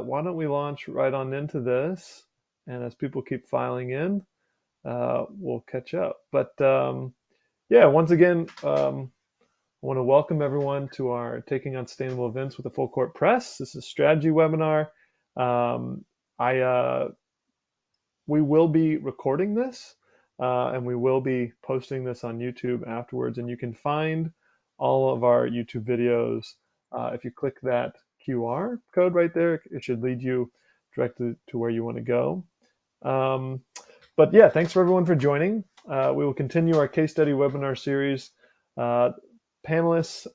Why don't we launch right on into this? And as people keep filing in, we'll catch up. But yeah, once again, I want to welcome everyone to our Taking on Sustainable Events with the Full Court Press. This is a strategy webinar. Um, I We will be recording this, and we will be posting this on YouTube afterwards. And you can find all of our YouTube videos if you click that QR code right there. It should lead you directly to where you want to go. Um, but yeah, thanks for everyone for joining. We will continue our case study webinar series. Panelists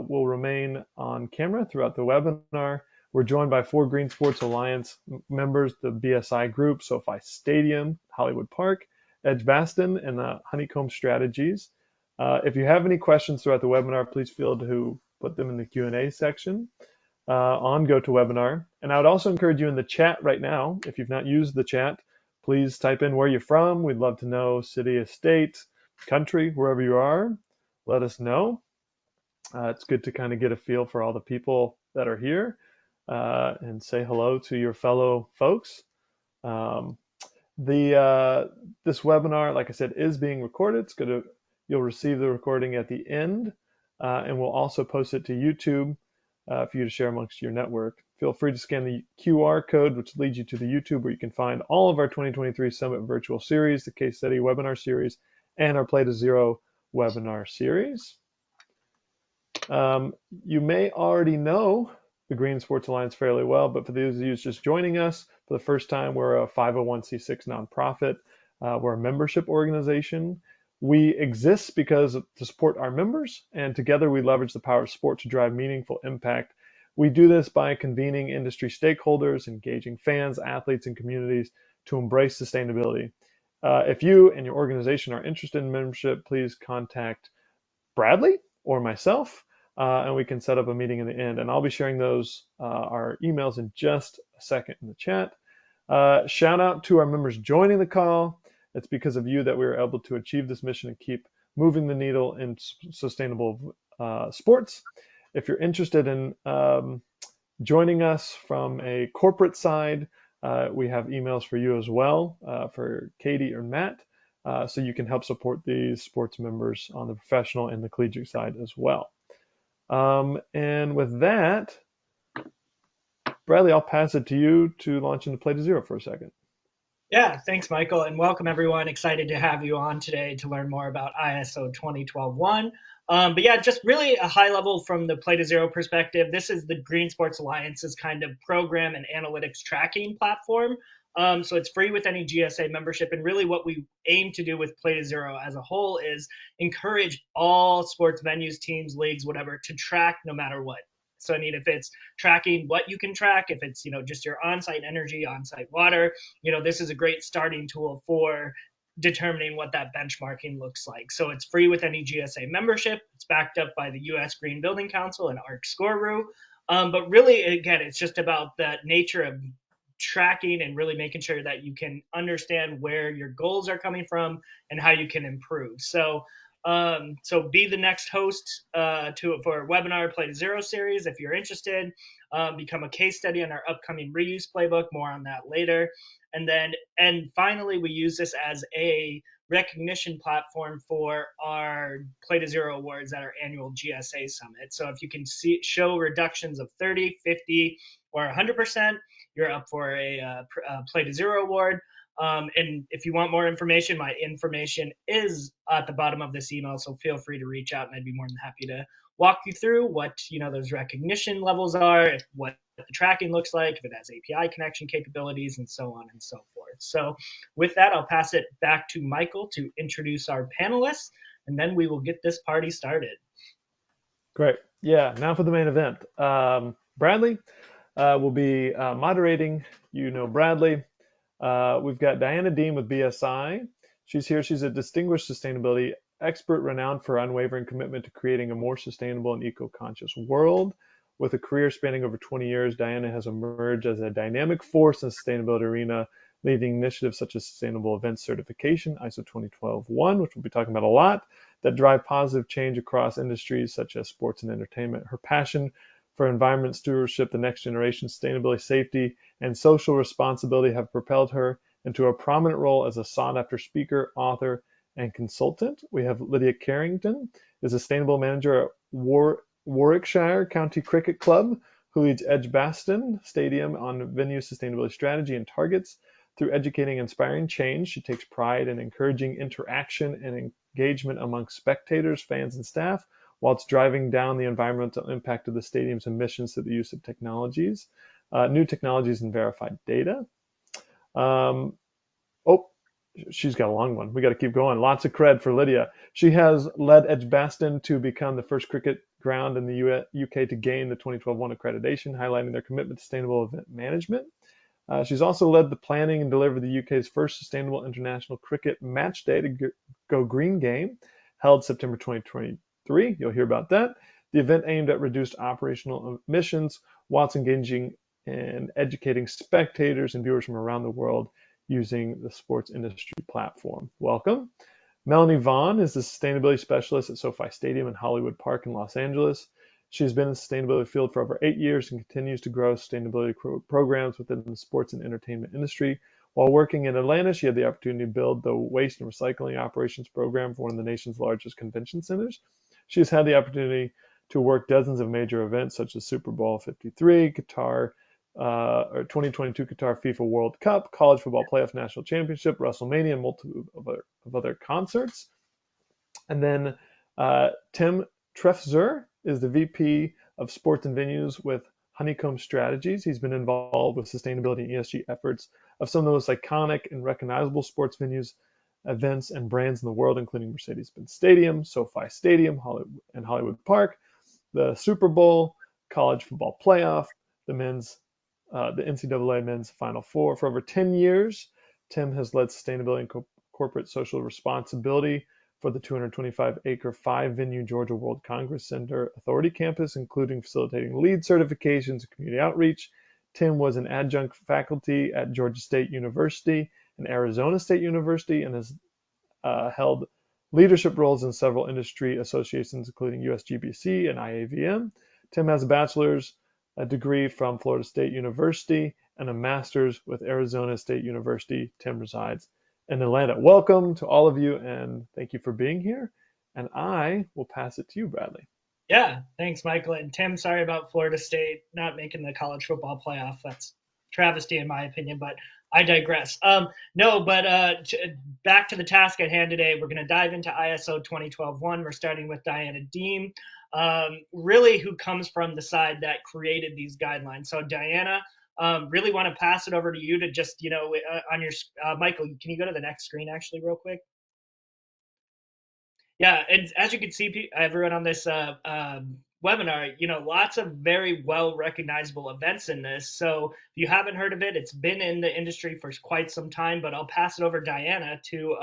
will remain on camera throughout the webinar. We're joined by 4 Green Sports Alliance members, the BSI group, SoFi Stadium, Hollywood Park, Edgbaston, and the Honeycomb Strategies. If you have any questions throughout the webinar, please feel to put them in the Q&A section on GoToWebinar. And I would also encourage you in the chat right now, if you've not used the chat, please type in where you're from. We'd love to know city, state, country, wherever you are. Let us know. It's good to kind of get a feel for all the people that are here and say hello to your fellow folks. Um, this webinar, like I said, is being recorded. You'll receive the recording at the end, and we'll also post it to YouTube for you to share amongst your network. Feel free to scan the QR code, which leads you to the YouTube where you can find all of our 2023 Summit virtual series, the case study webinar series, and our Play to Zero webinar series. You may already know the Green Sports Alliance fairly well, but for those of you just joining us for the first time, we're a 501c6 nonprofit. We're a membership organization. We exist to support our members, and together we leverage the power of sport to drive meaningful impact. We do this by convening industry stakeholders, engaging fans, athletes, and communities to embrace sustainability. If you and your organization are interested in membership, please contact Bradley or myself, and we can set up a meeting in the end. And I'll be sharing our emails in just a second in the chat. Shout out to our members joining the call. It's because of you that we were able to achieve this mission and keep moving the needle in sustainable sports. If you're interested in joining us from a corporate side, we have emails for you as well, for Katie or Matt, so you can help support these sports members on the professional and the collegiate side as well. And with that, Bradley, I'll pass it to you to launch into Play to Zero for a second. Yeah, thanks, Michael, and welcome everyone. Excited to have you on today to learn more about ISO 2012-1. But yeah, just really a high level from the Play to Zero perspective. This is the Green Sports Alliance's kind of program and analytics tracking platform. So it's free with any GSA membership. And really what we aim to do with Play to Zero as a whole is encourage all sports venues, teams, leagues, whatever, to track no matter what. So I mean, if it's tracking what you can track, if it's, just your on-site energy, on-site water, this is a great starting tool for determining what that benchmarking looks like. So it's free with any GSA membership. It's backed up by the U.S. Green Building Council and ARC Scoreroo. But really, again, it's just about the nature of tracking and really making sure that you can understand where your goals are coming from and how you can improve. So be the next host for a webinar Play to Zero series if you're interested. Become a case study on our upcoming reuse playbook. More on that later. And finally, we use this as a recognition platform for our Play to Zero awards at our annual GSA summit. So if you can show reductions of 30, 50, or 100%, you're up for a Play to Zero award. And if you want more information, my information is at the bottom of this email, so feel free to reach out and I'd be more than happy to walk you through what those recognition levels are, what the tracking looks like, if it has API connection capabilities, and so on and so forth. So with that, I'll pass it back to Michael to introduce our panelists, and then we will get this party started. Great. Yeah, now for the main event. Bradley will be moderating. Bradley. We've got Diana Dehm with BSI. She's here. She's a distinguished sustainability expert renowned for unwavering commitment to creating a more sustainable and eco-conscious world. With a career spanning over 20 years, Diana has emerged as a dynamic force in the sustainability arena, leading initiatives such as Sustainable Events Certification, ISO 2012-1, which we'll be talking about a lot, that drive positive change across industries such as sports and entertainment. Her passion for environment stewardship, the next generation, sustainability, safety, and social responsibility have propelled her into a prominent role as a sought-after speaker, author, and consultant. We have Lydia Carrington, is a sustainable manager at Warwickshire County Cricket Club, who leads Edgbaston Stadium on venue sustainability strategy and targets. Through educating and inspiring change, she takes pride in encouraging interaction and engagement among spectators, fans, and staff, whilst driving down the environmental impact of the stadium's emissions through the use of new technologies and verified data. Um, oh, she's got a long one. We got to keep going. Lots of cred for Lydia. She has led Edgbaston to become the first cricket ground in the UK to gain the 2012 1 accreditation, highlighting their commitment to sustainable event management. She's also led the planning and delivered the UK's first sustainable international cricket match day to Go Green game, held September 2023. You'll hear about that. The event aimed at reduced operational emissions whilst engaging and educating spectators and viewers from around the world using the sports industry platform. Welcome. Melanie Vaughn is the sustainability specialist at SoFi Stadium in Hollywood Park in Los Angeles. She's been in the sustainability field for over 8 years and continues to grow sustainability programs within the sports and entertainment industry. While working in Atlanta, she had the opportunity to build the waste and recycling operations program for one of the nation's largest convention centers. She has had the opportunity to work dozens of major events such as Super Bowl 53, Qatar, or 2022 Qatar FIFA World Cup, College Football Playoff National Championship, WrestleMania, and multiple of other concerts. And then Tim Trefzer is the VP of Sports and Venues with Honeycomb Strategies. He's been involved with sustainability and ESG efforts of some of the most iconic and recognizable sports venues, events, and brands in the world, including Mercedes-Benz Stadium, SoFi Stadium, and Hollywood Park, the Super Bowl, College Football Playoff, the NCAA Men's Final Four. For over 10 years, Tim has led sustainability and corporate social responsibility for the 225-acre 5-venue Georgia World Congress Center Authority campus, including facilitating LEED certifications and community outreach. Tim was an adjunct faculty at Georgia State University and Arizona State University and has held leadership roles in several industry associations, including USGBC and IAVM. Tim has a bachelor's degree from Florida State University and a master's with Arizona State University. Tim resides in Atlanta. Welcome to all of you, and thank you for being here. And I will pass it to you, Bradley. Yeah, thanks, Michael. And Tim, sorry about Florida State not making the college football playoff. That's travesty in my opinion, but I digress. No, but back to the task at hand today. We're going to dive into ISO 2012-1. We're starting with Diana Dehm, really who comes from the side that created these guidelines. So Diana, really want to pass it over to you to just, on your, Michael, can you go to the next screen actually real quick? Yeah, and as you can see, everyone on this webinar, lots of very well recognizable events in this. So if you haven't heard of it, it's been in the industry for quite some time, but I'll pass it over to Diana to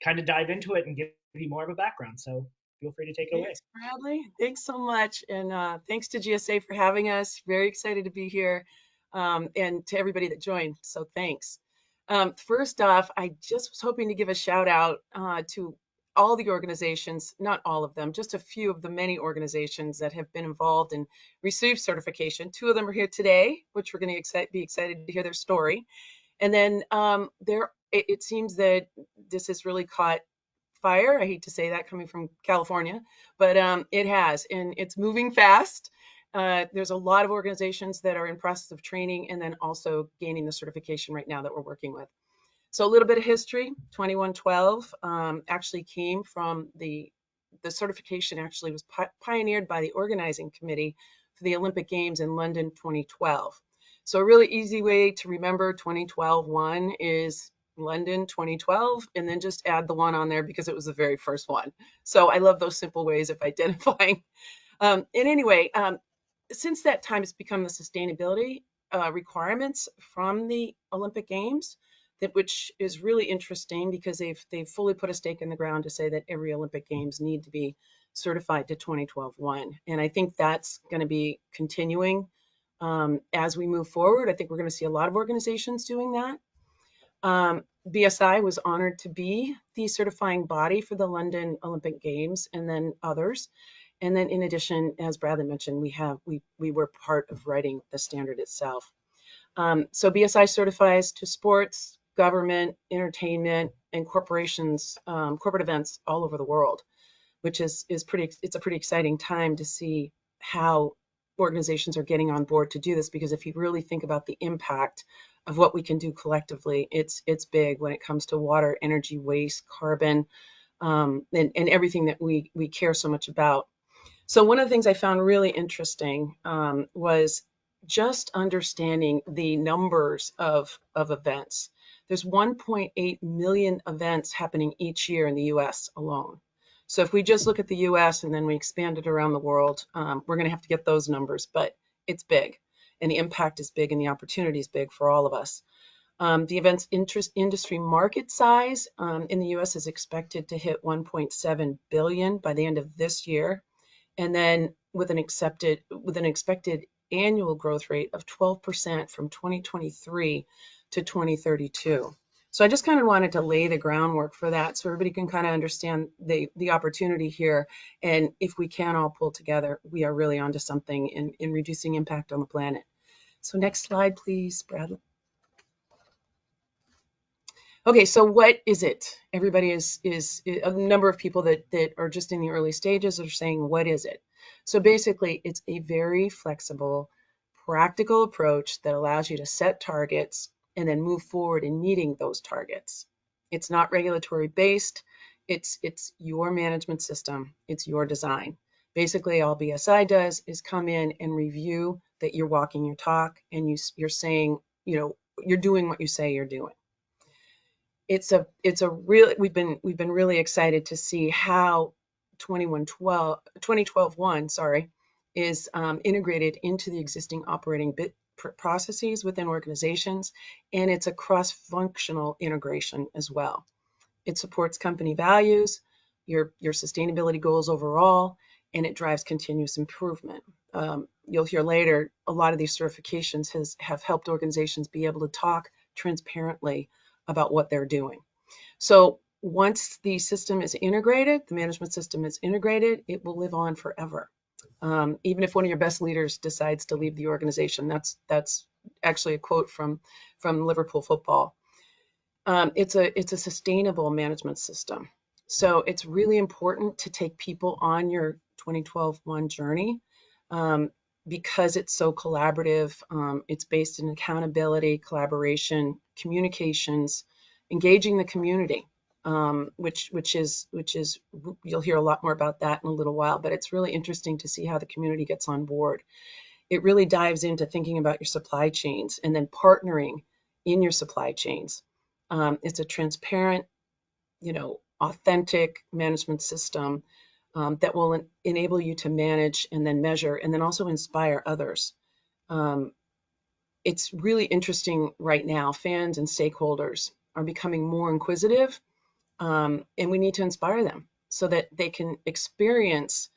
kind of dive into it and give you more of a background. So feel free to take it away. Thanks, Bradley. Thanks so much. And thanks to GSA for having us. Very excited to be here, and to everybody that joined. So thanks. First off, I just was hoping to give a shout out to all the organizations, not all of them, just a few of the many organizations that have been involved and received certification. 2 of them are here today, which we're going to be excited to hear their story. And then it seems that this has really caught fire. I hate to say that coming from California, but it has, and it's moving fast. There's a lot of organizations that are in process of training and then also gaining the certification right now that we're working with. So a little bit of history. 2112 actually came from the certification actually was pioneered by the organizing committee for the Olympic Games in London 2012. So a really easy way to remember 2012-1 is London 2012, and then just add the 1 on there because it was the very first one. So I love those simple ways of identifying. And anyway, since that time, it's become the sustainability requirements from the Olympic Games, which is really interesting because they've fully put a stake in the ground to say that every Olympic Games need to be certified to 2012-1. And I think that's going to be continuing as we move forward. I think we're going to see a lot of organizations doing that. BSI was honored to be the certifying body for the London Olympic Games and then others. And then in addition, as Bradley mentioned, we were part of writing the standard itself. So BSI certifies to sports, government, entertainment, and corporations, corporate events all over the world, which is it's a pretty exciting time to see how organizations are getting on board to do this, because if you really think about the impact of what we can do collectively, it's big when it comes to water, energy, waste, carbon, and everything that we care so much about. So one of the things I found really interesting was just understanding the numbers of events. There's 1.8 million events happening each year in the US alone. So if we just look at the US and then we expand it around the world, we're going to have to get those numbers, but it's big, and the impact is big, and the opportunity is big for all of us. The events industry market size in the US is expected to hit 1.7 billion by the end of this year, and then with an expected annual growth rate of 12% from 2023 to 2032. So I just kind of wanted to lay the groundwork for that so everybody can kind of understand the opportunity here. And if we can all pull together, we are really onto something in reducing impact on the planet. So next slide, please, Bradley. Okay, so what is it? Everybody is a number of people that are just in the early stages are saying, what is it? So basically, it's a very flexible, practical approach that allows you to set targets and then move forward in meeting those targets. It's not regulatory based. It's your management system. It's your design. Basically, all BSI does is come in and review that you're walking your talk, and you're saying, you're doing what you say you're doing. It's a real, we've been really excited to see how 2012 is integrated into the existing operating processes within organizations, and it's a cross-functional integration as well. It supports company values, your sustainability goals overall, and it drives continuous improvement. You'll hear later, a lot of these certifications have helped organizations be able to talk transparently about what they're doing. So once the system is integrated, the management system is integrated, it will live on forever. Even if one of your best leaders decides to leave the organization, that's actually a quote from Liverpool Football. It's a sustainable management system. So it's really important to take people on your 2012-1 journey because it's so collaborative. It's based in accountability, collaboration, communications, engaging the community, which is you'll hear a lot more about that in a little while, but it's really interesting to see how the community gets on board. It really dives into thinking about your supply chains and then partnering in your supply chains. It's a transparent, authentic management system that will enable you to manage and then measure and then also inspire others. It's really interesting right now. Fans and stakeholders are becoming more inquisitive, and we need to inspire them so that they can experience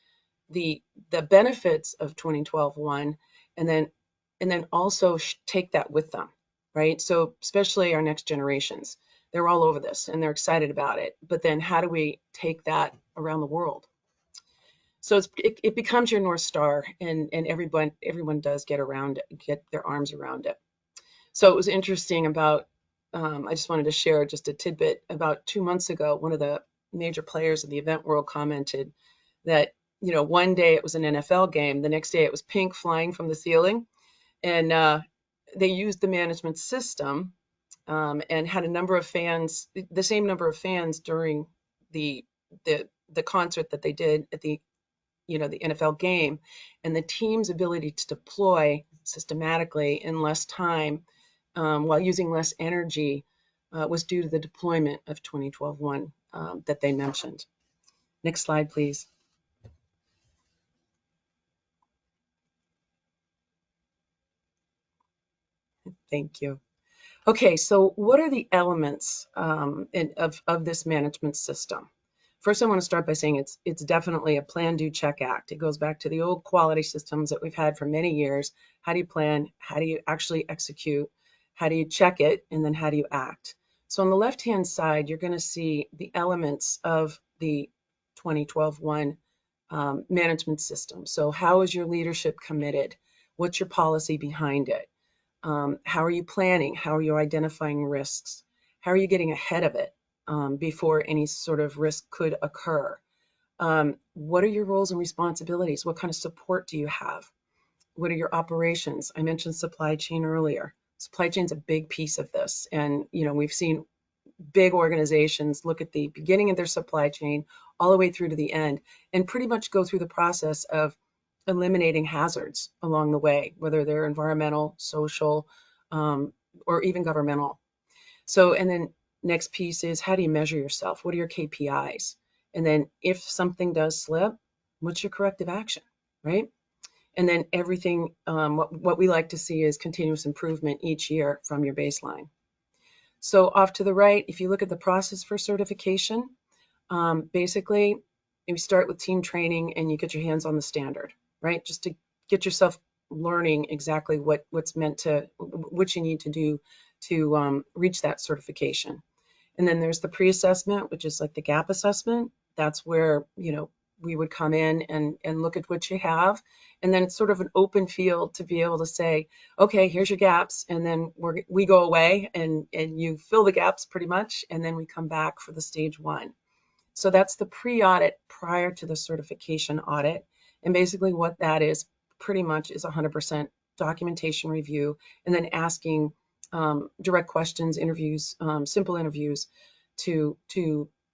the benefits of 2012-1 and then also take that with them, right? So especially our next generations, they're all over this and they're excited about it. But then how do we take that around the world? So it becomes your North Star, and everyone does get their arms around it. So it was interesting about, I just wanted to share just a tidbit. About 2 months ago, one of the major players of the event world commented that, one day it was an NFL game, the next day it was pink flying from the ceiling, and they used the management system and had a number of fans, the same number of fans during the concert that they did at the NFL game, and the team's ability to deploy systematically in less time while using less energy was due to the deployment of 2012-1 that they mentioned. Next slide, please. Thank you. Okay, so what are the elements of this management system? First, I want to start by saying it's definitely a plan, do, check, act. It goes back to the old quality systems that we've had for many years. How do you plan? How do you actually execute? How do you check it? And then how do you act? So on the left-hand side, you're going to see the elements of the 2012-1 management system. So how is your leadership committed? What's your policy behind it? How are you planning? How are you identifying risks? How are you getting ahead of it before any sort of risk could occur? What are your roles and responsibilities? What kind of support do you have? What are your operations? I mentioned supply chain earlier. Supply chain is a big piece of this. And, we've seen big organizations look at the beginning of their supply chain all the way through to the end and pretty much go through the process of eliminating hazards along the way, whether they're environmental, social, or even governmental. So, and then next piece is, how do you measure yourself? What are your KPIs? And then if something does slip, what's your corrective action, right? And then everything, what we like to see is continuous improvement each year from your baseline. So off to the right, if you look at the process for certification, basically you start with team training and you get your hands on the standard, right? Just to get yourself learning exactly what you need to do to reach that certification. And then there's the pre-assessment, which is like the gap assessment. That's where, we would come in and look at what you have. And then it's sort of an open field to be able to say, okay, here's your gaps. And then we go away and you fill the gaps pretty much. And then we come back for the stage one. So that's the pre-audit prior to the certification audit. And basically what that is pretty much is 100% documentation review and then asking direct questions, interviews, simple interviews to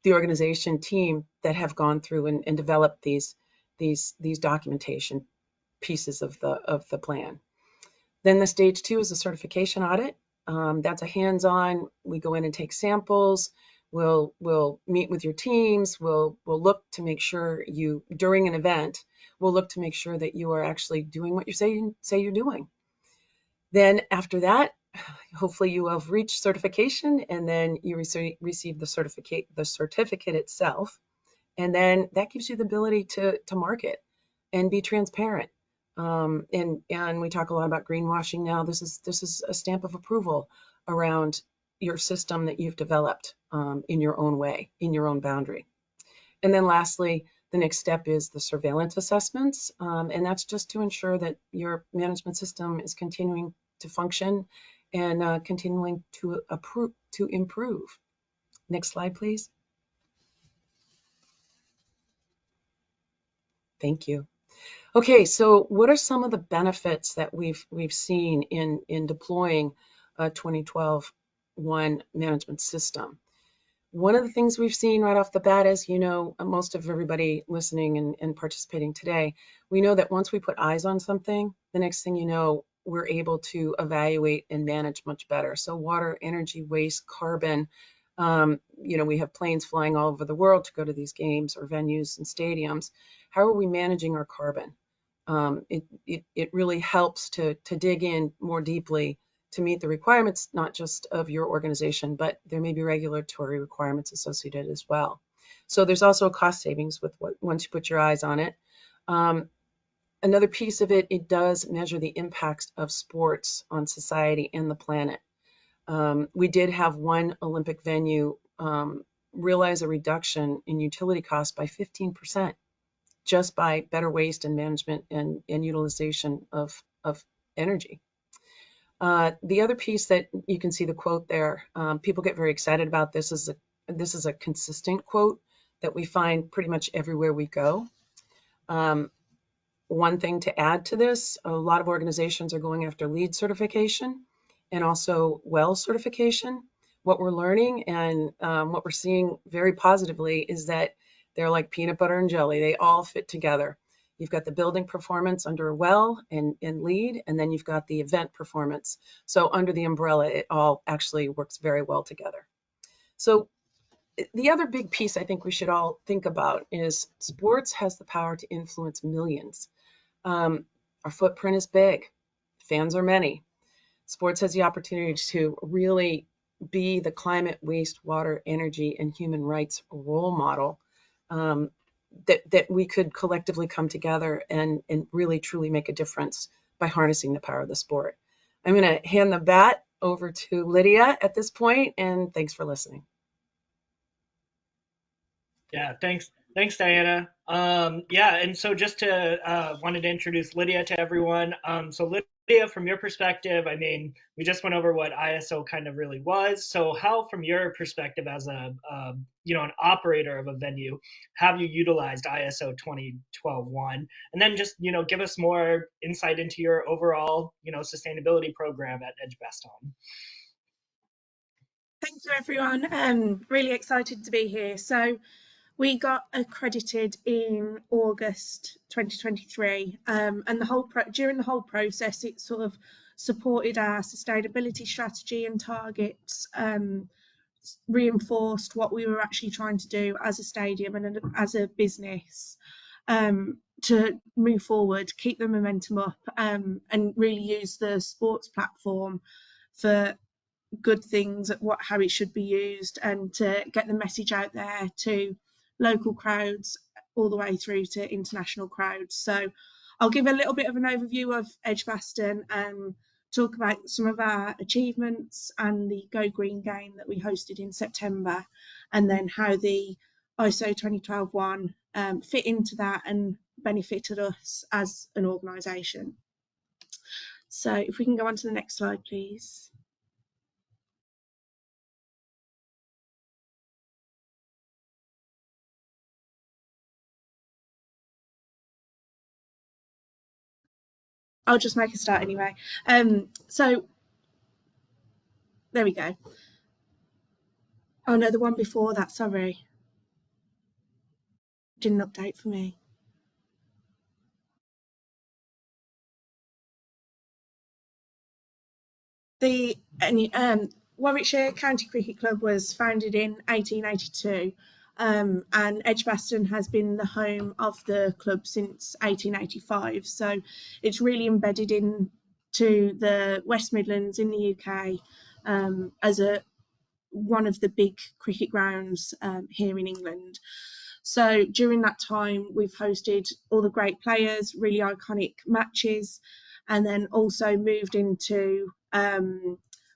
the organization team that have gone through and developed these documentation pieces of the plan. Then the stage two is a certification audit. That's a hands-on. We go in and take samples. We'll meet with your teams. We'll look to make sure during an event, we'll look to make sure that you are actually doing what you say you're doing. Then after that, hopefully you have reached certification, and then you receive the certificate itself. And then that gives you the ability to market and be transparent. And we talk a lot about greenwashing now. This is a stamp of approval around your system that you've developed in your own way, in your own boundary. And then lastly, the next step is the surveillance assessments. And that's just to ensure that your management system is continuing to function and continuing to improve. Next slide, please. Thank you. Okay, so what are some of the benefits that we've seen in deploying a 2012-1 management system? One of the things we've seen right off the bat is, most of everybody listening and participating today, we know that once we put eyes on something, the next thing you know, we're able to evaluate and manage much better. So water, energy, waste, carbon, we have planes flying all over the world to go to these games or venues and stadiums. How are we managing our carbon? It really helps to dig in more deeply to meet the requirements, not just of your organization, but there may be regulatory requirements associated as well. So there's also a cost savings with once you put your eyes on it. Another piece of it does measure the impacts of sports on society and the planet. We did have one Olympic venue realize a reduction in utility costs by 15%, just by better waste and management and utilization of energy. The other piece that you can see the quote there, people get very excited about this is a consistent quote that we find pretty much everywhere we go. One thing to add to this, a lot of organizations are going after LEED certification and also WELL certification. What we're learning and what we're seeing very positively is that they're like peanut butter and jelly. They all fit together. You've got the building performance under WELL and LEED, and then you've got the event performance. So under the umbrella, it all actually works very well together. So the other big piece I think we should all think about is sports has the power to influence millions. Our footprint is big. Fans are many. Sports has the opportunity to really be the climate, waste, water, energy, and human rights role model that we could collectively come together and really truly make a difference by harnessing the power of the sport. I'm going to hand the bat over to Lydia at this point, and thanks for listening. Yeah, thanks, Diana. Yeah, and so just to wanted to introduce Lydia to everyone. So Lydia, from your perspective, I mean, we just went over what ISO kind of really was. So how, from your perspective as an operator of a venue, have you utilized ISO 2012-1? And then just give us more insight into your overall sustainability program at Edgbaston. Thank you, everyone. Really excited to be here. So we got accredited in August 2023, and during the whole process, it sort of supported our sustainability strategy and targets, reinforced what we were actually trying to do as a stadium and as a business, to move forward, keep the momentum up, and really use the sports platform for good things, how it should be used, and to get the message out there to local crowds all the way through to international crowds. So I'll give a little bit of an overview of Edgbaston and talk about some of our achievements and the Go Green game that we hosted in September, and then how the ISO 2012-1 fit into that and benefited us as an organisation. So if we can go on to the next slide, please. I'll just make a start anyway. So there we go. Oh no, the one before that, sorry. Didn't update for me. The Warwickshire County Cricket Club was founded in 1882, and Edgbaston has been the home of the club since 1885. So it's really embedded into the West Midlands in the UK, as one of the big cricket grounds here in England. So during that time, we've hosted all the great players, really iconic matches, and then also moved into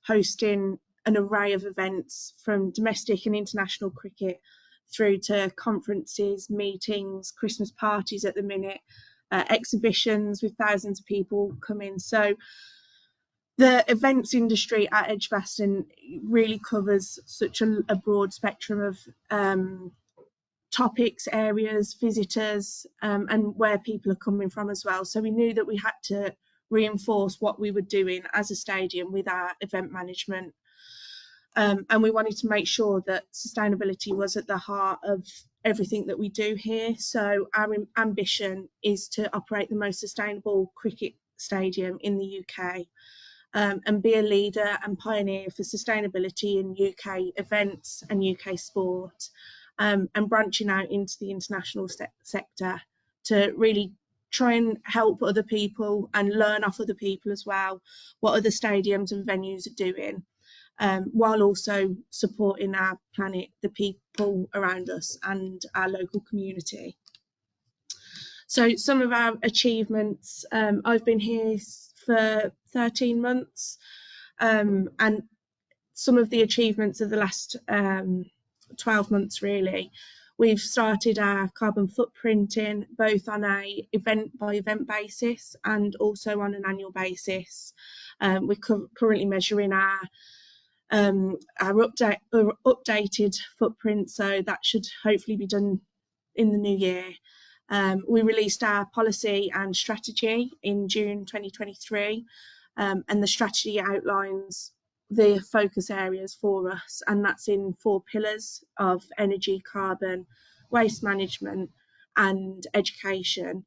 hosting an array of events from domestic and international cricket through to conferences, meetings, Christmas parties at the minute, exhibitions with thousands of people coming. So the events industry at Edgbaston really covers such a broad spectrum of topics, areas, visitors, and where people are coming from as well. So we knew that we had to reinforce what we were doing as a stadium with our event management. And we wanted to make sure that sustainability was at the heart of everything that we do here. So our ambition is to operate the most sustainable cricket stadium in the UK, and be a leader and pioneer for sustainability in UK events and UK sport, and branching out into the international sector to really try and help other people and learn off other people as well, what other stadiums and venues are doing, while also supporting our planet, the people around us and our local community. So some of our achievements, I've been here for 13 months, and some of the achievements of the last 12 months really. We've started our carbon footprinting both on a event by event basis and also on an annual basis. We're currently measuring our updated footprint, so that should hopefully be done in the new year. We released our policy and strategy in June 2023, and the strategy outlines the focus areas for us, and that's in 4 pillars of energy, carbon, waste management and education.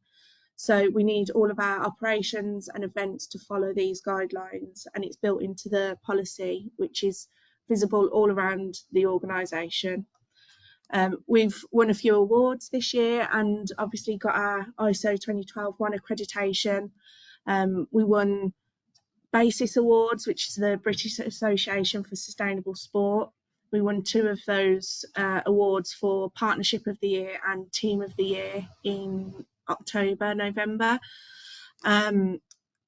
So we need all of our operations and events to follow these guidelines, and it's built into the policy, which is visible all around the organisation. We've won a few awards this year and obviously got our ISO 2012-1 accreditation. We won BASIS Awards, which is the British Association for Sustainable Sport. We won 2 of those awards for Partnership of the Year and Team of the Year in October, November. And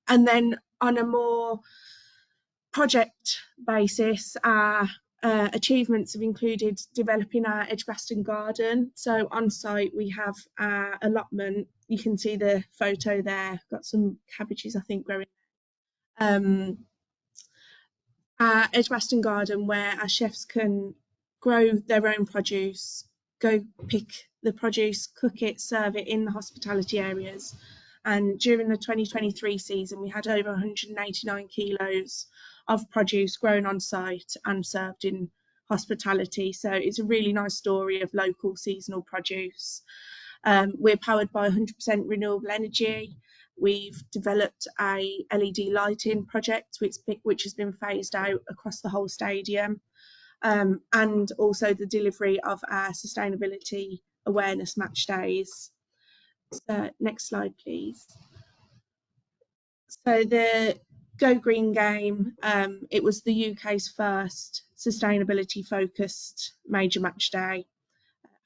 then on a more project basis, our achievements have included developing our Edgbaston garden. So on site we have our allotment. You can see the photo there, got some cabbages I think growing. Our Edgbaston garden where our chefs can grow their own produce, go pick the produce, cook it, serve it in the hospitality areas. And during the 2023 season, we had over 189 kilos of produce grown on site and served in hospitality. So it's a really nice story of local seasonal produce. We're powered by 100% renewable energy. We've developed a LED lighting project which has been phased out across the whole stadium, and also the delivery of our sustainability awareness match days. So next slide, please. So the Go Green game, it was the UK's first sustainability focused major match day,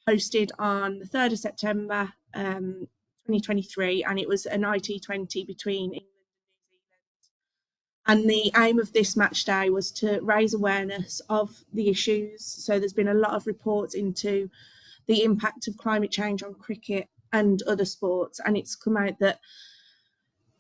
hosted on the 3rd of September 2023, and it was an IT20 between England and New Zealand. And the aim of this match day was to raise awareness of the issues. So there's been a lot of reports into the impact of climate change on cricket and other sports, and it's come out that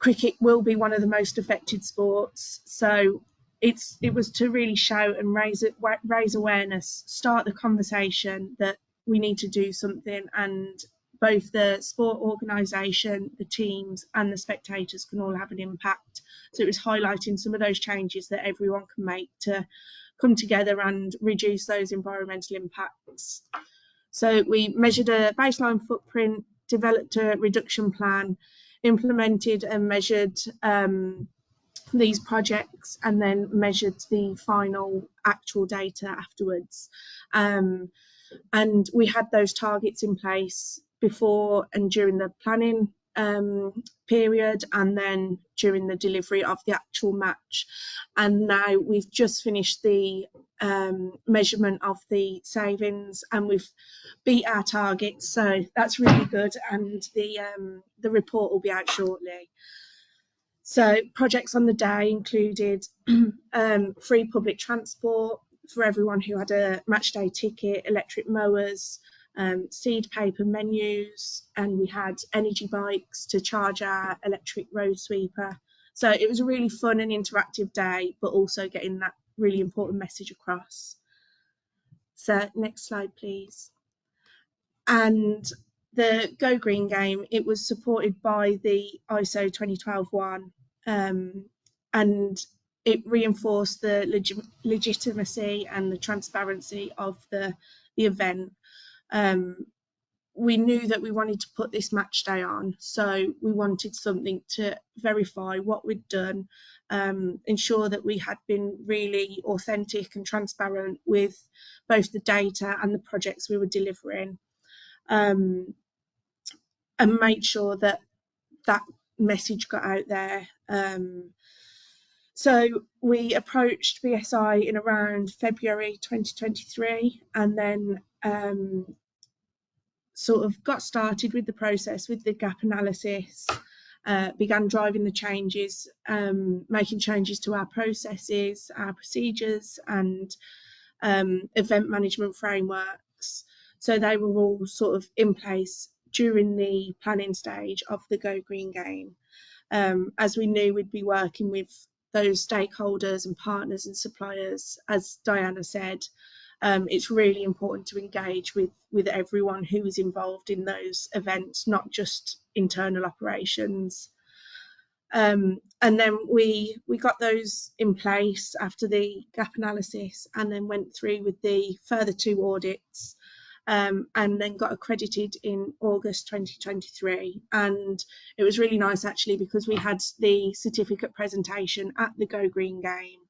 cricket will be one of the most affected sports. So it was to really shout and raise awareness, start the conversation that we need to do something, and both the sport organisation, the teams and the spectators can all have an impact. So it was highlighting some of those changes that everyone can make to come together and reduce those environmental impacts. So we measured a baseline footprint, developed a reduction plan, implemented and measured these projects, and then measured the final actual data afterwards. And we had those targets in place before and during the planning period, and then during the delivery of the actual match. And now we've just finished the measurement of the savings, and we've beat our targets, so that's really good, and the report will be out shortly. So projects on the day included free public transport for everyone who had a match day ticket, electric mowers, seed paper menus, and we had energy bikes to charge our electric road sweeper. So it was a really fun and interactive day, but also getting that really important message across. So next slide, please. And the Go Green game, it was supported by the ISO 2012-1, and it reinforced the legitimacy and the transparency of the event. We knew that we wanted to put this match day on, so we wanted something to verify what we'd done, ensure that we had been really authentic and transparent with both the data and the projects we were delivering, and make sure that that message got out there. So we approached BSI in around February 2023, and then sort of got started with the process with the gap analysis, began driving the changes, making changes to our processes, our procedures and event management frameworks. So they were all sort of in place during the planning stage of the Go Green game. As we knew we'd be working with those stakeholders and partners and suppliers, as Diana said, it's really important to engage with everyone who is involved in those events, not just internal operations. And then we got those in place after the gap analysis, and then went through with the further 2 audits, and then got accredited in August 2023. And it was really nice actually, because we had the certificate presentation at the Go Green game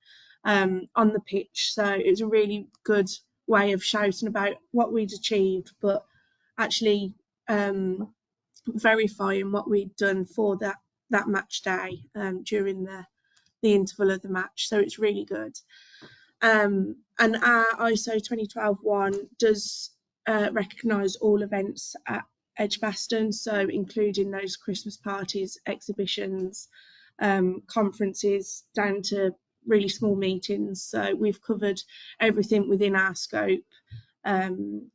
on the pitch, so it was a really good way of shouting about what we'd achieved, but actually verifying what we'd done for that match day during the interval of the match. So it's really good. And our ISO 2012-1 does recognise all events at Edgbaston, so including those Christmas parties, exhibitions, conferences, down to really small meetings. So we've covered everything within our scope. And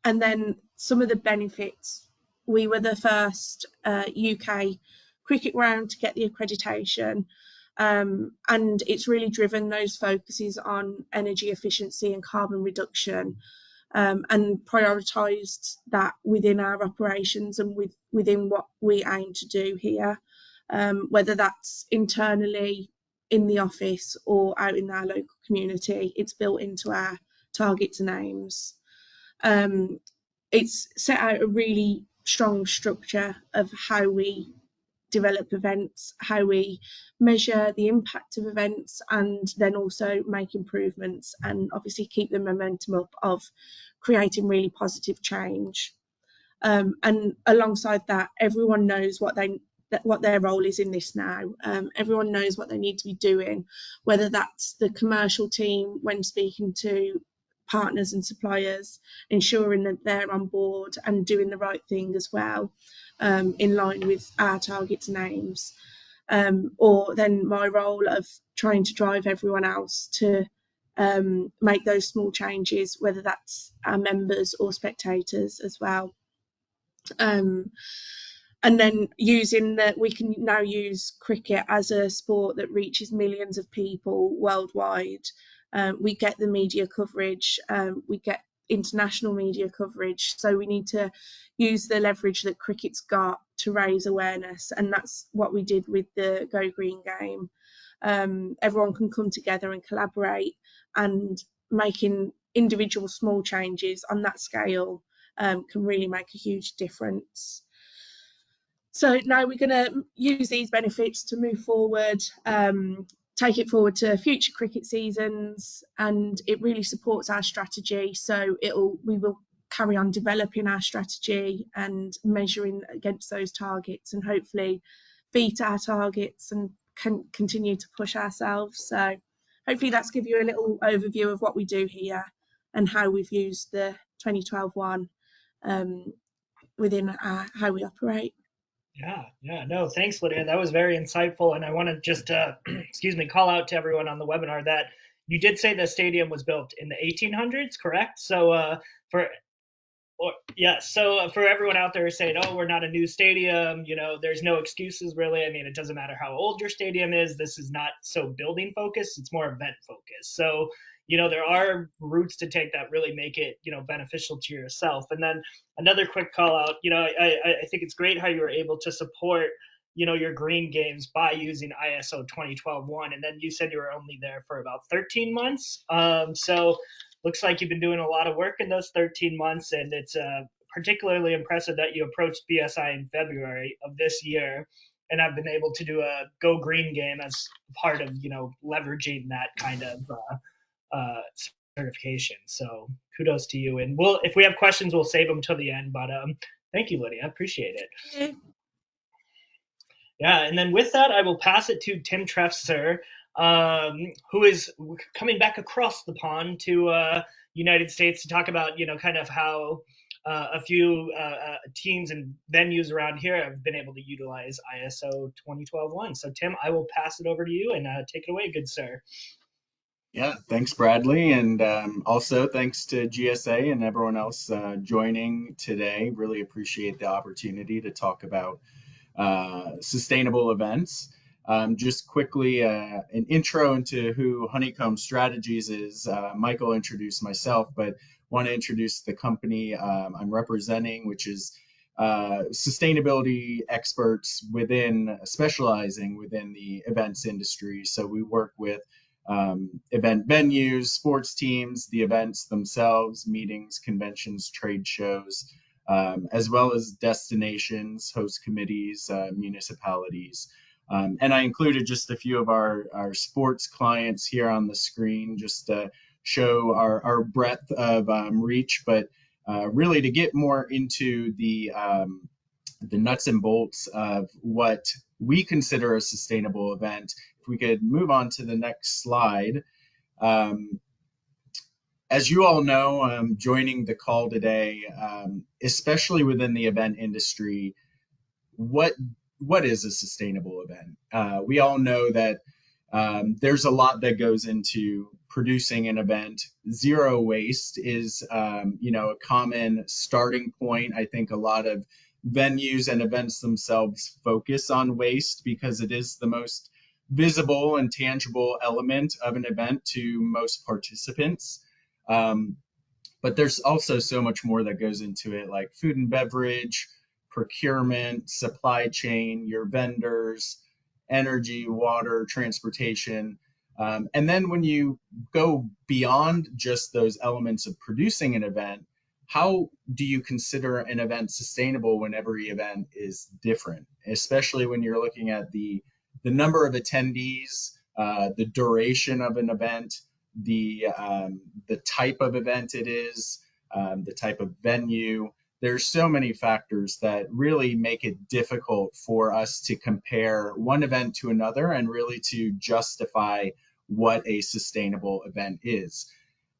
then some of the benefits, we were the first UK cricket ground to get the accreditation, and it's really driven those focuses on energy efficiency and carbon reduction, and prioritised that within our operations and within what we aim to do here, whether that's internally in the office or out in our local community. It's built into our targets and aims. It's set out a really strong structure of how we develop events, how we measure the impact of events, and then also make improvements and obviously keep the momentum up of creating really positive change. And alongside that, everyone knows what their role is in this now. Everyone knows what they need to be doing, whether that's the commercial team when speaking to partners and suppliers, ensuring that they're on board and doing the right thing as well, in line with our targets and aims, or then my role of trying to drive everyone else to make those small changes, whether that's our members or spectators as well. And then we can now use cricket as a sport that reaches millions of people worldwide. We get the media coverage, we get international media coverage, so we need to use the leverage that cricket's got to raise awareness, and that's what we did with the Go Green game. Everyone can come together and collaborate, and making individual small changes on that scale can really make a huge difference. So now we're going to use these benefits to move forward, take it forward to future cricket seasons, and it really supports our strategy. So we will carry on developing our strategy and measuring against those targets, and hopefully beat our targets and can continue to push ourselves. So hopefully that's give you a little overview of what we do here and how we've used the 2012 one within how we operate. Yeah, no, thanks, Lydia. That was very insightful. And I want to just, call out to everyone on the webinar that you did say the stadium was built in the 1800s, correct? So for everyone out there saying, oh, we're not a new stadium, there's no excuses really. I mean, it doesn't matter how old your stadium is. This is not so building focused. It's more event focused. So, there are routes to take that really make it, beneficial to yourself. And then another quick call out, I think it's great how you were able to support, your green games by using ISO 2012-1. And then you said you were only there for about 13 months. So looks like you've been doing a lot of work in those 13 months, and it's particularly impressive that you approached BSI in February of this year and have been able to do a Go Green game as part of, leveraging that kind of certification. So kudos to you. And if we have questions, we'll save them till the end. But thank you, Lydia. I appreciate it. Yeah. Yeah, and then with that, I will pass it to Tim Trefzer, who is coming back across the pond to United States to talk about, kind of how a few teams and venues around here have been able to utilize ISO 2012-1. So, Tim, I will pass it over to you and take it away, good sir. Yeah, thanks, Bradley. And also thanks to GSA and everyone else joining today. Really appreciate the opportunity to talk about sustainable events. Just quickly, an intro into who Honeycomb Strategies is. Michael introduced myself, but want to introduce the company I'm representing, which is sustainability experts specializing within the events industry. So we work with event venues, sports teams, the events themselves, meetings, conventions, trade shows, as well as destinations, host committees, municipalities. And I included just a few of our sports clients here on the screen just to show our breadth of reach, but really to get more into the nuts and bolts of what we consider a sustainable event. If we could move on to the next slide. As you all know, joining the call today, especially within the event industry, what is a sustainable event? We all know that there's a lot that goes into producing an event. Zero waste is, a common starting point. I think a lot of venues and events themselves focus on waste because it is the most visible and tangible element of an event to most participants. But there's also so much more that goes into it, like food and beverage, procurement, supply chain, your vendors, energy, water, transportation. And then when you go beyond just those elements of producing an event, how do you consider an event sustainable when every event is different, especially when you're looking at the number of attendees, the duration of an event, the type of event it is, the type of venue. There's so many factors that really make it difficult for us to compare one event to another and really to justify what a sustainable event is.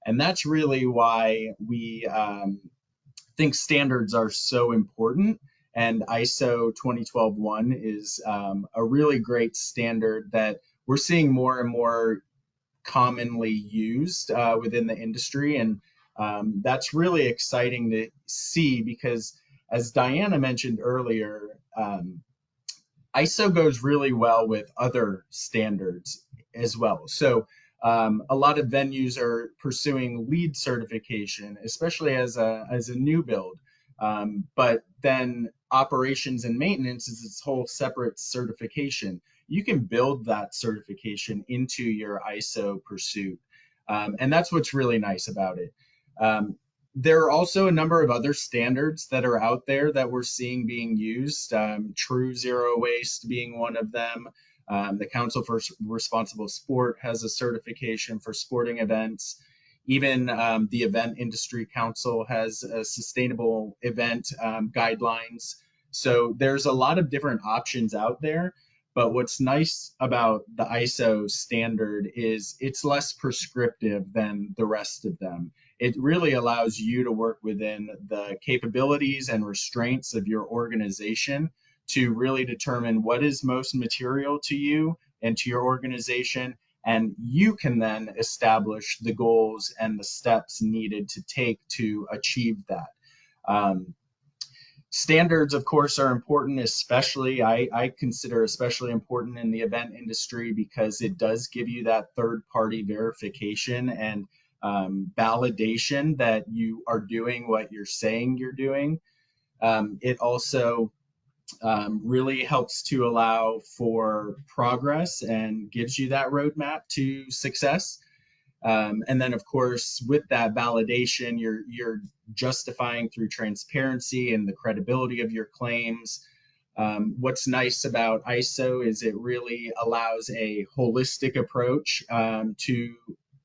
And that's really why we think standards are so important. And ISO 2012-1 is a really great standard that we're seeing more and more commonly used within the industry. And that's really exciting to see because, as Diana mentioned earlier, ISO goes really well with other standards as well. So a lot of venues are pursuing LEED certification, especially as a new build. But then operations and maintenance is its whole separate certification. You can build that certification into your ISO pursuit. And that's what's really nice about it. There are also a number of other standards that are out there that we're seeing being used, True Zero Waste being one of them. The Council for Responsible Sport has a certification for sporting events. Even the Event Industry Council has a sustainable event guidelines. So there's a lot of different options out there. But what's nice about the ISO standard is it's less prescriptive than the rest of them. It really allows you to work within the capabilities and restraints of your organization to really determine what is most material to you and to your organization. And you can then establish the goals and the steps needed to take to achieve that. Standards, of course, are important, especially I consider especially important in the event industry because it does give you that third-party verification and validation that you are doing what you're saying you're doing. It also really helps to allow for progress and gives you that roadmap to success. And then, of course, with that validation, you're justifying through transparency and the credibility of your claims. What's nice about ISO is it really allows a holistic approach to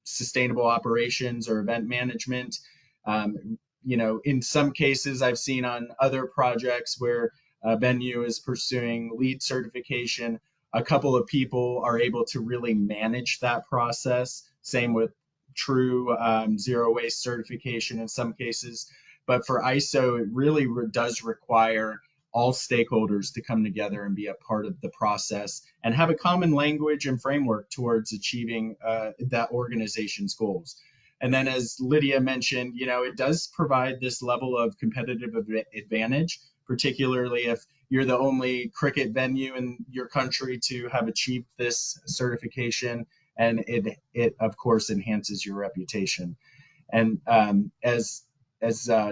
sustainable operations or event management. In some cases, I've seen on other projects where a venue is pursuing LEED certification, a couple of people are able to really manage that process. Same with True Zero Waste certification in some cases. But for ISO, it really does require all stakeholders to come together and be a part of the process and have a common language and framework towards achieving that organization's goals. And then, as Lydia mentioned, it does provide this level of competitive advantage, particularly if you're the only cricket venue in your country to have achieved this certification, and it of course enhances your reputation. And as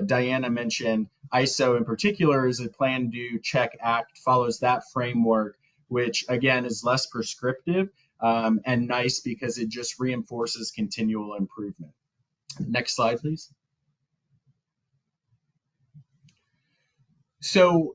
Diana mentioned, ISO in particular is a plan, do, check, act, follows that framework, which again is less prescriptive and nice because it just reinforces continual improvement. Next slide, please. So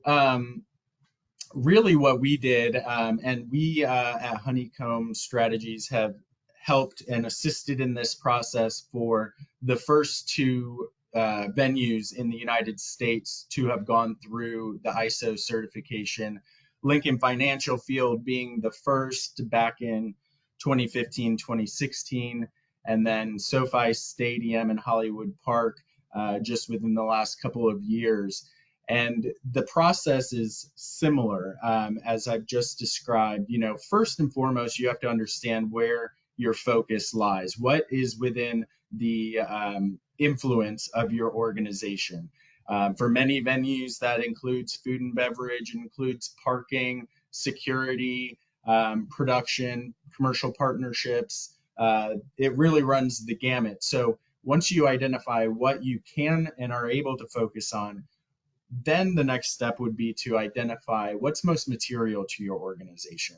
really what we did, and we at Honeycomb Strategies have helped and assisted in this process for the first two venues in the United States to have gone through the ISO certification. Lincoln Financial Field being the first back in 2015, 2016, and then SoFi Stadium in Hollywood Park just within the last couple of years. And the process is similar, as I've just described. First and foremost, you have to understand where your focus lies. What is within the influence of your organization? For many venues, that includes food and beverage, includes parking, security, production, commercial partnerships. It really runs the gamut. So once you identify what you can and are able to focus on, then the next step would be to identify what's most material to your organization.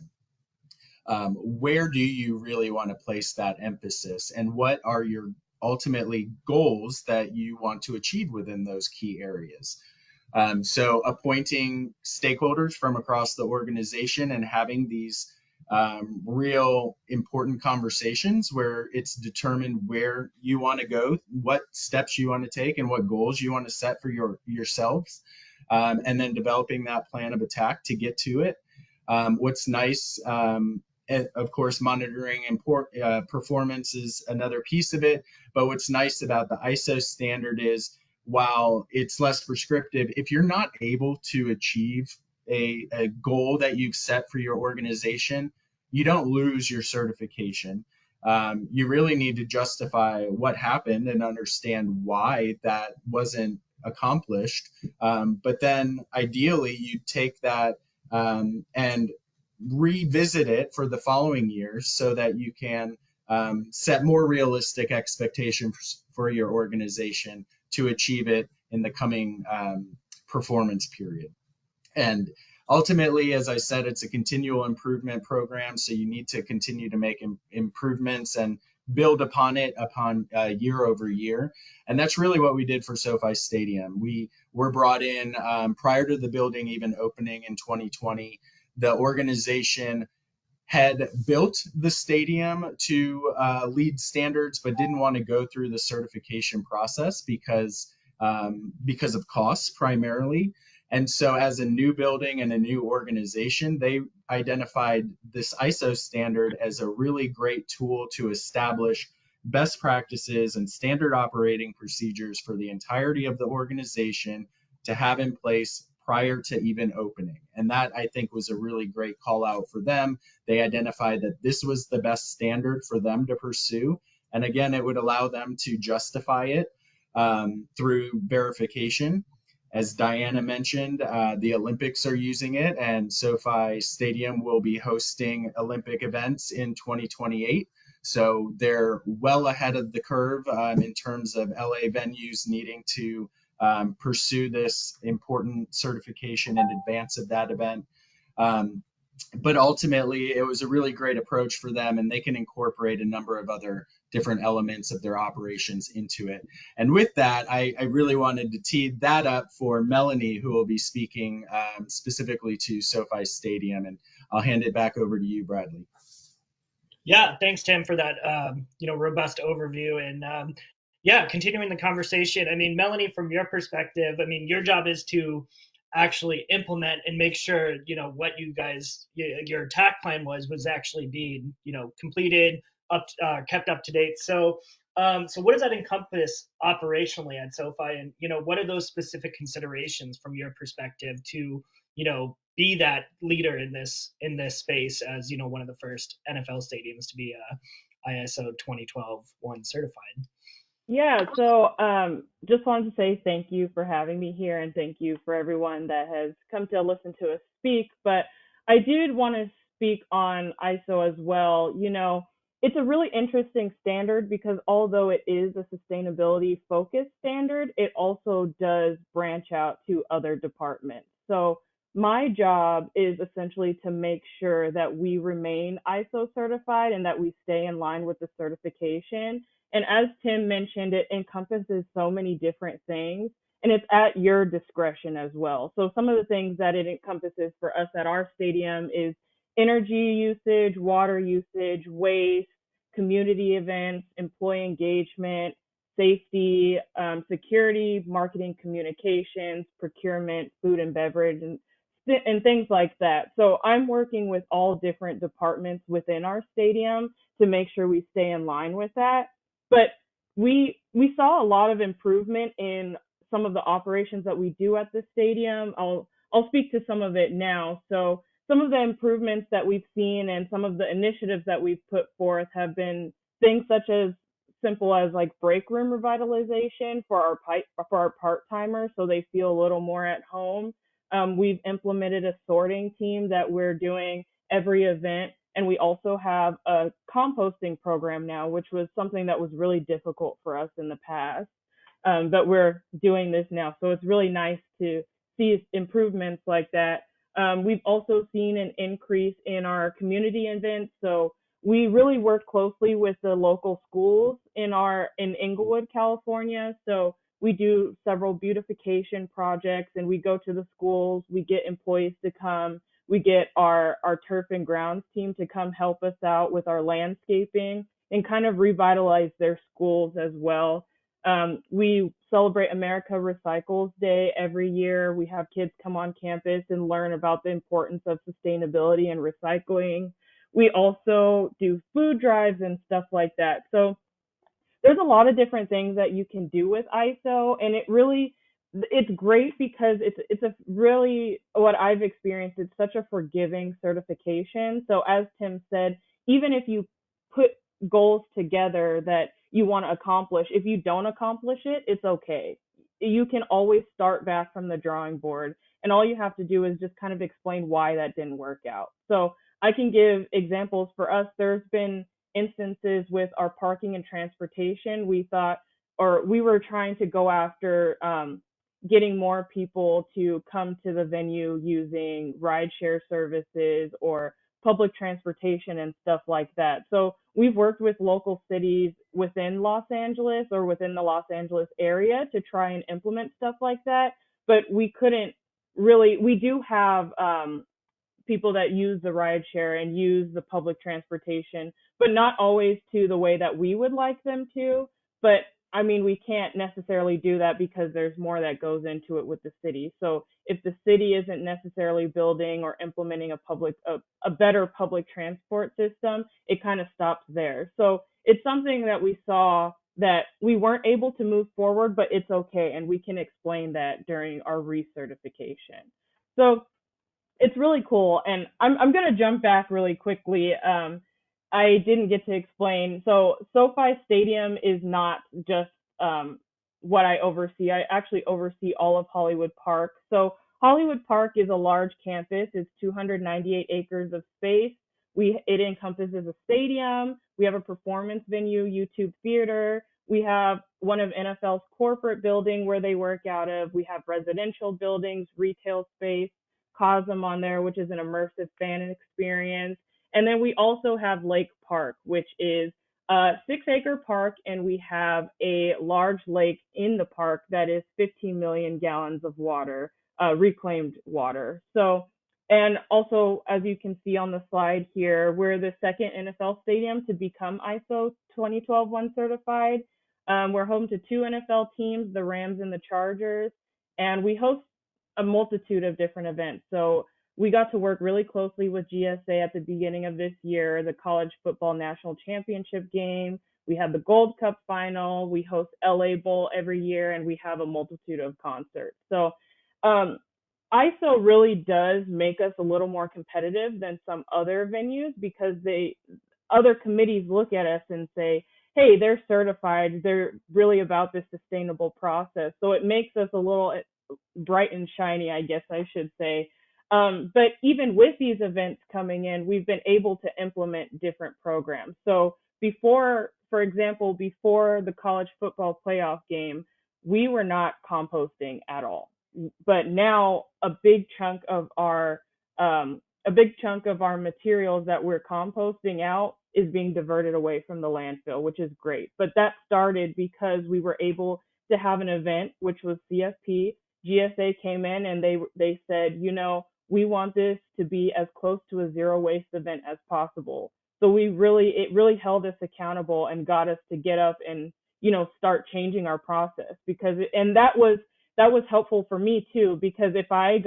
Where do you really want to place that emphasis, and what are your ultimately goals that you want to achieve within those key areas? So appointing stakeholders from across the organization and having these real important conversations where it's determined where you want to go, what steps you want to take, and what goals you want to set for yourselves, and then developing that plan of attack to get to it. What's nice, of course, monitoring performance is another piece of it. But what's nice about the ISO standard is, while it's less prescriptive, if you're not able to achieve a goal that you've set for your organization, you don't lose your certification. You really need to justify what happened and understand why that wasn't accomplished. But then ideally, you take that and revisit it for the following years so that you can set more realistic expectations for your organization to achieve it in the coming performance period. And ultimately, as I said, it's a continual improvement program. So you need to continue to make improvements and build upon it year over year. And that's really what we did for SoFi Stadium. We were brought in prior to the building even opening in 2020. The organization had built the stadium to LEED standards, but didn't want to go through the certification process because of costs primarily. And so as a new building and a new organization, they identified this ISO standard as a really great tool to establish best practices and standard operating procedures for the entirety of the organization to have in place prior to even opening. And that, I think, was a really great call out for them. They identified that this was the best standard for them to pursue. And again, it would allow them to justify it through verification. As Diana mentioned, the Olympics are using it, and SoFi Stadium will be hosting Olympic events in 2028. So they're well ahead of the curve in terms of LA venues needing to pursue this important certification in advance of that event. But ultimately, it was a really great approach for them, and they can incorporate a number of other different elements of their operations into it. And with that, I really wanted to tee that up for Melanie, who will be speaking specifically to SoFi Stadium. And I'll hand it back over to you, Bradley. Yeah, thanks, Tim, for that robust overview. And continuing the conversation. I mean, Melanie, from your perspective, I mean, your job is to actually implement and make sure what you guys your attack plan was actually being completed, kept up to date. So what does that encompass operationally at SoFi, and what are those specific considerations from your perspective to be that leader in this space as one of the first NFL stadiums to be ISO 2012-1 certified? Yeah, so just wanted to say thank you for having me here, and thank you for everyone that has come to listen to us speak. But I did want to speak on ISO as well. It's a really interesting standard because although it is a sustainability focused standard, it also does branch out to other departments. So my job is essentially to make sure that we remain ISO certified and that we stay in line with the certification. And as Tim mentioned, it encompasses so many different things, and it's at your discretion as well. So some of the things that it encompasses for us at our stadium is energy usage, water usage, waste, community events, employee engagement, safety, security, marketing, communications, procurement, food and beverage, and things like that. So I'm working with all different departments within our stadium to make sure we stay in line with that. But we saw a lot of improvement in some of the operations that we do at the stadium. I'll speak to some of it now. So some of the improvements that we've seen and some of the initiatives that we've put forth have been things such as simple as like break room revitalization for our part-timers so they feel a little more at home. We've implemented a sorting team that we're doing every event, and we also have a composting program now, which was something that was really difficult for us in the past. But we're doing this now, so it's really nice to see improvements like that. We've also seen an increase in our community events. So we really work closely with the local schools in Inglewood, California. So we do several beautification projects, and we go to the schools. We get employees to come. We get our turf and grounds team to come help us out with our landscaping and kind of revitalize their schools as well. We celebrate America Recycles Day every year. We have kids come on campus and learn about the importance of sustainability and recycling. We also do food drives and stuff like that. So there's a lot of different things that you can do with ISO, and it's great because it's a really, what I've experienced, it's such a forgiving certification. So as Tim said, even if you put goals together that you want to accomplish, if you don't accomplish it, it's okay. You can always start back from the drawing board, and all you have to do is just kind of explain why that didn't work out. So I can give examples for us. There's been instances with our parking and transportation. We were trying to go after getting more people to come to the venue using rideshare services or public transportation and stuff like that. So we've worked with local cities within Los Angeles or within the Los Angeles area to try and implement stuff like that. But we do have people that use the rideshare and use the public transportation, but not always to the way that we would like them to. But I mean, we can't necessarily do that because there's more that goes into it with the city. So if the city isn't necessarily building or implementing a better public transport system, it kind of stops there. So it's something that we saw that we weren't able to move forward, but it's okay. And we can explain that during our recertification. So it's really cool. And I'm going to jump back really quickly. I didn't get to explain. So SoFi Stadium is not just what I oversee. I actually oversee all of Hollywood Park. So Hollywood Park is a large campus. It's 298 acres of space. It encompasses a stadium. We have a performance venue, YouTube theater. We have one of NFL's corporate building where they work out of. We have residential buildings, retail space, Cosm on there, which is an immersive fan experience. And then we also have Lake Park, which is a 6-acre park, and we have a large lake in the park that is 15 million gallons of water, reclaimed water. So, and also, as you can see on the slide here, we're the second NFL stadium to become ISO 2012-1 certified. We're home to 2 NFL teams, the Rams and the Chargers, and we host a multitude of different events. So we got to work really closely with GSA at the beginning of this year, the College Football National Championship game. We have the Gold Cup final. We host LA Bowl every year, and we have a multitude of concerts. So ISO really does make us a little more competitive than some other venues because other committees look at us and say, hey, they're certified. They're really about this sustainable process. So it makes us a little bright and shiny, I guess I should say. But even with these events coming in, we've been able to implement different programs. So for example, before the college football playoff game, we were not composting at all. But now a big chunk of our materials that we're composting out is being diverted away from the landfill, which is great. But that started because we were able to have an event, which was CFP. GSA came in and they said, we want this to be as close to a zero waste event as possible. So it really held us accountable and got us to get up and, start changing our process and that was helpful for me too, because if I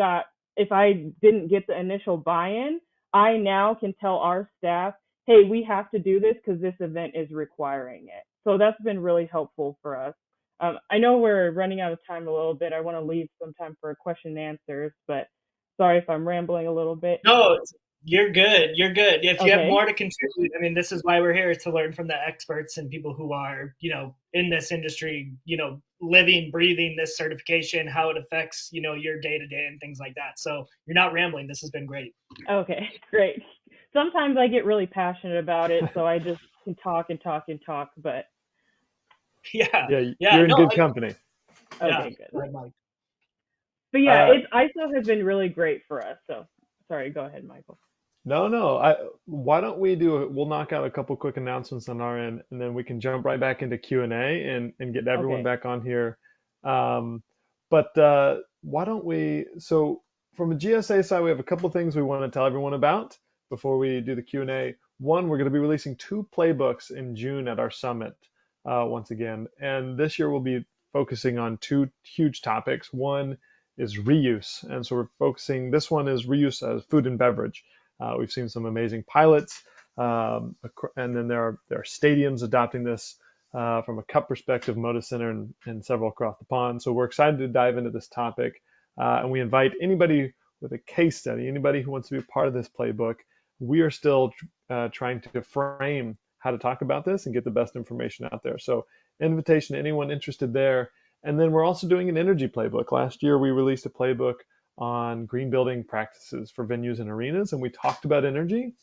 didn't get the initial buy-in, I now can tell our staff, hey, we have to do this because this event is requiring it. So that's been really helpful for us. I know we're running out of time a little bit. I want to leave some time for question and answers, but sorry if I'm rambling a little bit. No, you're good. You're good. If you have Okay. more to contribute, I mean, this is why we're here, is to learn from the experts and people who are, in this industry, living, breathing this certification, how it affects, your day to day and things like that. So you're not rambling. This has been great. Okay, great. Sometimes I get really passionate about it, so I just can talk and talk and talk, but Yeah. Yeah, Yeah. you're in No, good company. yeah. okay, good. Go ahead, Mike. But yeah, Uh, ISO has been really great for us. So sorry, go ahead, Michael. no. Why don't we we'll knock out a couple quick announcements on our end, and then we can jump right back into Q&A and get everyone Okay. back on here. Um, but why don't we, so from a GSA side, we have a couple things we want to tell everyone about before we do the Q&A. One, we're going to be releasing 2 playbooks in June at our summit once again. And this year we'll be focusing on 2 huge topics. One is reuse. And so we're focusing, this one is reuse as food and beverage. We've seen some amazing pilots, and then there are stadiums adopting this from a cup perspective, Moda Center and several across the pond. So we're excited to dive into this topic, and we invite anybody with a case study, anybody who wants to be a part of this playbook. We are still trying to frame how to talk about this and get the best information out there. So invitation to anyone interested there. And then we're also doing an energy playbook. Last year we released a playbook on green building practices for venues and arenas, and we talked about energy.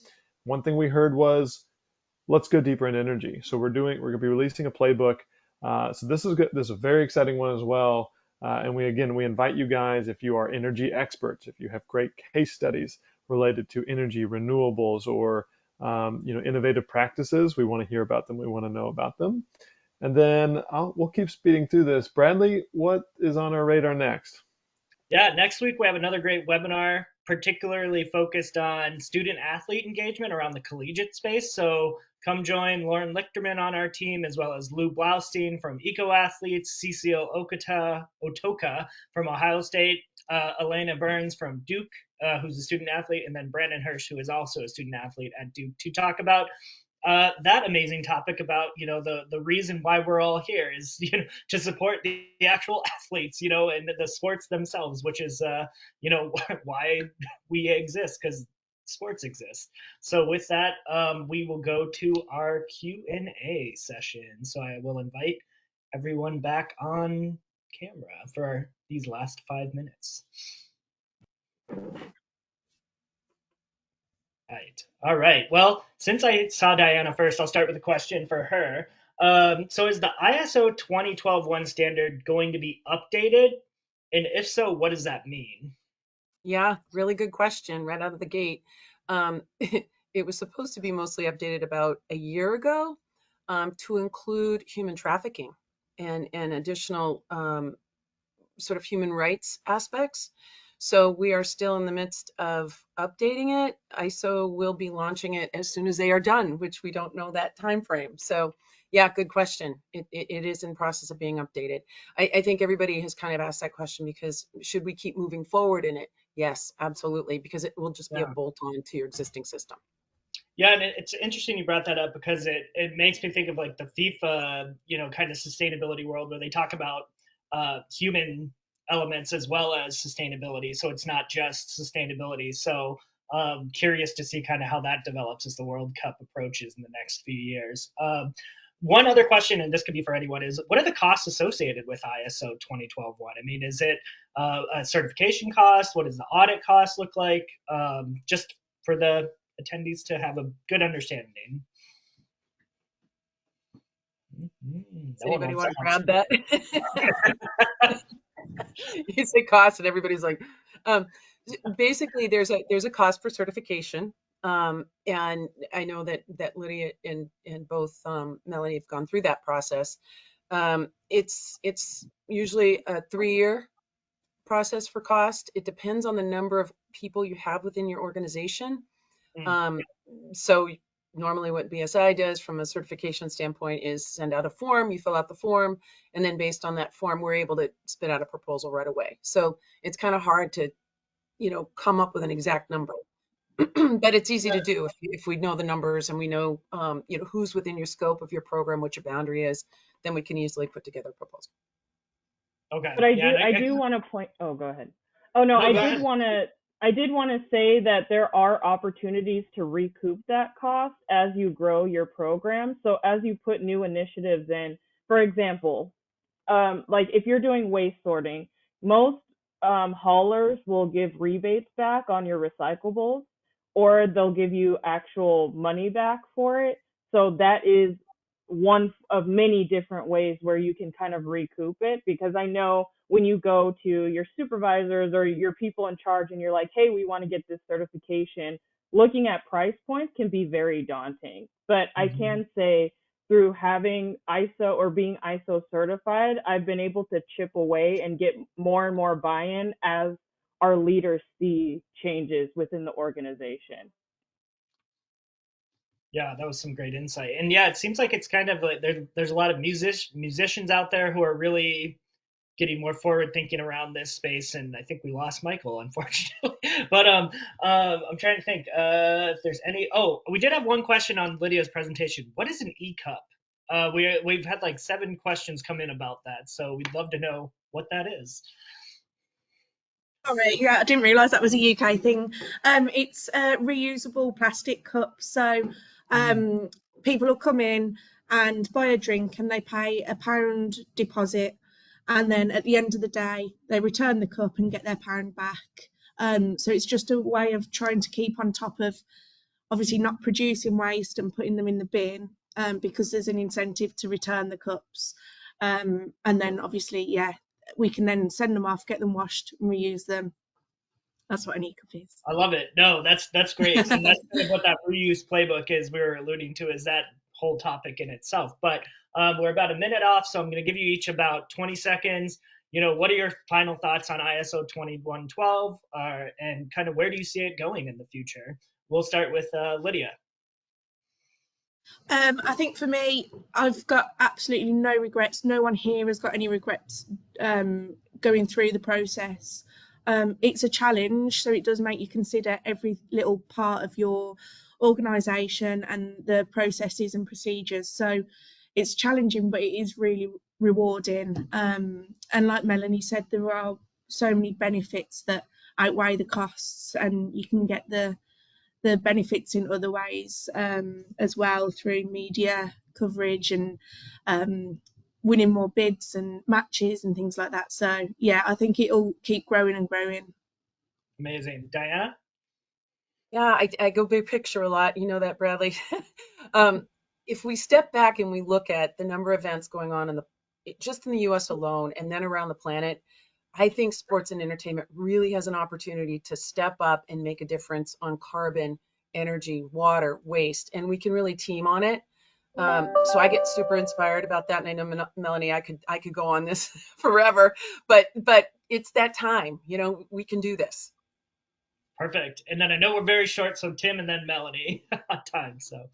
One thing we heard was, let's go deeper in energy. So we're going to be releasing a playbook. So this is good. This is a very exciting one as well. And we invite you guys, if you are energy experts, if you have great case studies related to energy, renewables, or innovative practices, we want to hear about them. We want to know about them. And then we'll keep speeding through this. Bradley, what is on our radar next? Yeah, next week we have another great webinar, particularly focused on student athlete engagement around the collegiate space. So come join Lauren Lichterman on our team, as well as Lou Blaustein from Eco Athletes, Cecile Otoka from Ohio State, Elena Burns from Duke, who's a student athlete, and then Brandon Hirsch, who is also a student athlete at Duke, to talk about that amazing topic about the reason why we're all here is to support the actual athletes and the sports themselves, which is why we exist, because sports exist. So with that, we will go to our Q&A session. So I will invite everyone back on camera for these last 5 minutes. Right. All right. Well, since I saw Diana first, I'll start with a question for her. So is the ISO 2012-1 standard going to be updated? And if so, what does that mean? Yeah, really good question right out of the gate. It was supposed to be mostly updated about a year ago to include human trafficking and additional sort of human rights aspects. So we are still in the midst of updating it. ISO will be launching it as soon as they are done, which we don't know that time frame. So yeah, good question. It is in process of being updated. I think everybody has kind of asked that question because should we keep moving forward in it? Yes, absolutely, because it will just be a Yeah. bolt-on to your existing system. Yeah, and it's interesting you brought that up, because it makes me think of like the FIFA, kind of sustainability world, where they talk about human elements as well as sustainability. So it's not just sustainability. So curious to see kind of how that develops as the World Cup approaches in the next few years. One other question, and this could be for anyone, is what are the costs associated with ISO 2012-1? I mean, is it a certification cost? What does the audit cost look like? Just for the attendees to have a good understanding. Does anybody want to grab that? You say cost and everybody's like, basically there's a cost for certification. And I know that Lydia and both Melanie have gone through that process. It's usually a 3-year process for cost. It depends on the number of people you have within your organization. So normally what BSI does from a certification standpoint is send out a form, you fill out the form, and then based on that form, we're able to spit out a proposal right away. So it's kind of hard to, come up with an exact number, but it's easy to do if we know the numbers and we know, who's within your scope of your program, what your boundary is, then we can easily put together a proposal. Okay. But I Yeah. do I do want to point. Oh, go ahead. Oh no, No, go ahead. I did want to say that there are opportunities to recoup that cost as you grow your program. So as you put new initiatives in, for example, like if you're doing waste sorting, most haulers will give rebates back on your recyclables, or they'll give you actual money back for it. So that is one of many different ways where you can kind of recoup it, because I know when you go to your supervisors or your people in charge and you're like, hey, we want to get this certification, looking at price points can be very daunting. But I Mhm. can say through having ISO or being ISO certified, I've been able to chip away and get more and more buy-in as our leaders see changes within the organization. Yeah, that was some great insight. And yeah, it seems like it's kind of like there's a lot of musicians out there who are really getting more forward thinking around this space. And I think we lost Michael, unfortunately. But I'm trying to think if there's any. Oh, we did have one question on Lydia's presentation. What is an e-cup? We've had like 7 questions come in about that, so we'd love to know what that is. Sorry, yeah, I didn't realise that was a UK thing. It's a reusable plastic cup. So Mm. people will come in and buy a drink and they pay £1 deposit. And then at the end of the day, they return the cup and get their pound back. So it's just a way of trying to keep on top of obviously not producing waste and putting them in the bin, because there's an incentive to return the cups. And then obviously, yeah, we can then send them off, get them washed and reuse them. That's what an e-cup is. I love it. No, that's great. And that's kind of what that reuse playbook is we were alluding to, is that whole topic in itself. But we're about a minute off, so I'm going to give you each about 20 seconds. What are your final thoughts on ISO 2112, and kind of where do you see it going in the future? We'll start with Lydia. I think for me, I've got absolutely no regrets. No one here has got any regrets going through the process. It's a challenge, so it does make you consider every little part of your organisation and the processes and procedures. So it's challenging, but it is really rewarding. And like Melanie said, there are so many benefits that outweigh the costs, and you can get the benefits in other ways as well, through media coverage and winning more bids and matches and things like that. So yeah, I think it'll keep growing and growing. Amazing. Diana? Yeah, I go big picture a lot. You know that, Bradley. um, if we step back and we look at the number of events going on just in the US alone and then around the planet, I think sports and entertainment really has an opportunity to step up and make a difference on carbon, energy, water, waste, and we can really team on it. So I get super inspired about that, and I know Melanie, I could go on this forever, but it's that time. We can do this. Perfect. And then I know we're very short, so Tim and then Melanie on time. So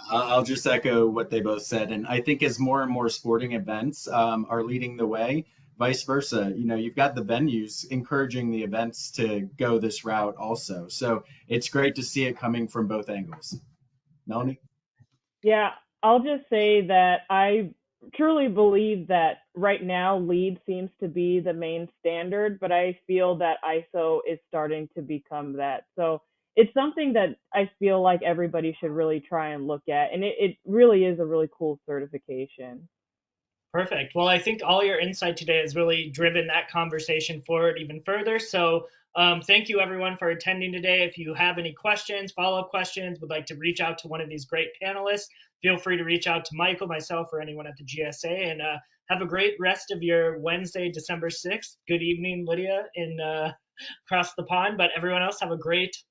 I'll just echo what they both said. And I think as more and more sporting events are leading the way, vice versa, you've got the venues encouraging the events to go this route also. So it's great to see it coming from both angles. Melanie? Yeah, I'll just say that I truly believe that right now LEED seems to be the main standard, but I feel that ISO is starting to become that. So it's something that I feel like everybody should really try and look at. And it really is a really cool certification. perfect. Well, I think all your insight today has really driven that conversation forward even further. So thank you, everyone, for attending today. If you have any questions, follow-up questions, would like to reach out to one of these great panelists, feel free to reach out to Michael, myself, or anyone at the GSA. And have a great rest of your Wednesday, December 6th. Good evening, Lydia, in across the pond. But everyone else, have a great